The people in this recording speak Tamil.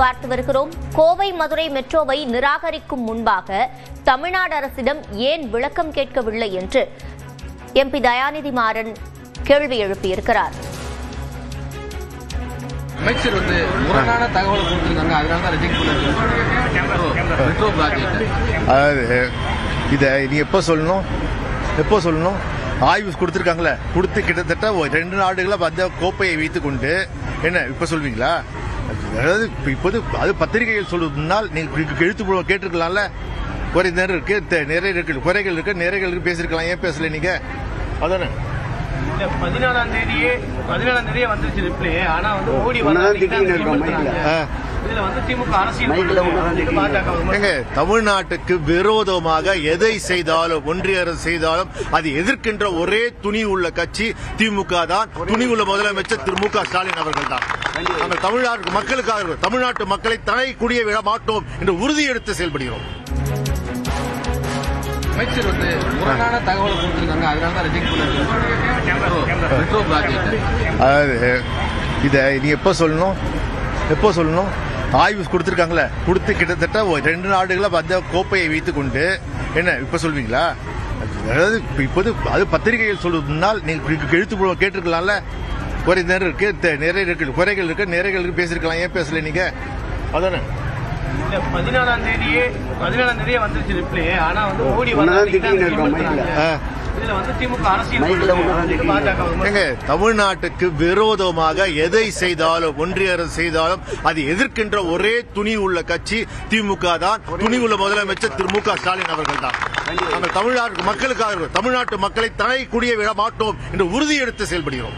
பார்த்து வருகிறோம். கோவை மதுரை மெட்ரோவை நிராகரிக்கும் முன்பாக தமிழ்நாடு அரசிடம் ஏன் விளக்கம் கேட்கவில்லை என்று எம்பி தயாநிதி மாறன் கேள்வி எழுப்பியிருக்கிறார். அமைச்சர் முரணான தகவலை கொடுத்திருக்காங்க, அதனால தான் ரிஜெக்ட் பண்ணிருக்காங்க மெட்ரோ ப்ராஜெக்ட். அதாவது இதை நீ எப்போ சொல்லணும் ஆய்வு கொடுத்துருக்காங்களே, கொடுத்து கிட்டத்தட்ட 2 நாடுகளை அந்த கோப்பையை வைத்துக் கொண்டு என்ன இப்ப சொல்வீங்களா? அதாவது இப்போது அது பத்திரிகைகள் சொல்வதனால் நீங்க எழுத்து கேட்டிருக்கலாம்ல. குறை நேரம் இருக்கு, நிறைய இருக்கு, குறைகள் இருக்கு, நிறைகள் இருக்கு, பேசிருக்கலாம். ஏன் பேசல நீங்க? அதானே 14ஆம் தேதியே வந்துருச்சு ரிப்ளை. ஆனா மோடி தமிழ்நாட்டுக்கு விரோதமாக எதை செய்தாலும், ஒன்றிய அரசு செய்தாலும் அது எதிர்க்கின்ற ஒரே துணி உள்ள கட்சி திமுக தான். துணி உள்ள முதலமைச்சர் திரு மு.க. ஸ்டாலின் அவர்கள் தான். நாங்கள் தமிழ்நாட்டு மக்களுக்காக, தமிழ்நாட்டு மக்களை தலை குடிய விட மாட்டோம் என்று உறுதி எடுத்து செயல்படுகிறோம். அமைச்சர் முரணான தகவலை கொடுத்திருக்காங்க, அதனால தான் ரிஜெக்ட் பண்ணிருக்காங்க மெட்ரோ ப்ராஜெக்ட். அதாவது இதை நீ எப்போ சொல்லணும் ஆய்வு கொடுத்துருக்காங்களே, கொடுத்து கிட்டத்தட்ட 2 நாடுகளை அந்த கோப்பையை வைத்துக் கொண்டு என்ன இப்ப சொல்வீங்களா? அதாவது இப்போது அது பத்திரிகைகள் சொல்வதனால் நீங்க எழுத்து கேட்டிருக்கலாம்ல. குறை நேரம் இருக்கு, நிறைய இருக்கு, குறைகள் இருக்கு, நிறைகள் இருக்கு, பேசிருக்கலாம். ஏன் பேசல நீங்க? அதானே 14ஆம் தேதியே வந்துருச்சு ரிப்ளை. ஆனா மோடி தமிழ்நாட்டுக்கு விரோதமாக எதை செய்தாலும், ஒன்றிய அரசு செய்தாலும் அது எதிர்க்கின்ற ஒரே துணி உள்ள கட்சி திமுக தான். துணி உள்ள முதலமைச்சர் திரு மு.க. ஸ்டாலின் அவர்கள் தான். நாங்கள் தமிழ்நாட்டு மக்களுக்காக, தமிழ்நாட்டு மக்களை தலை குடிய விட மாட்டோம் என்று உறுதி எடுத்து செயல்படுகிறோம்.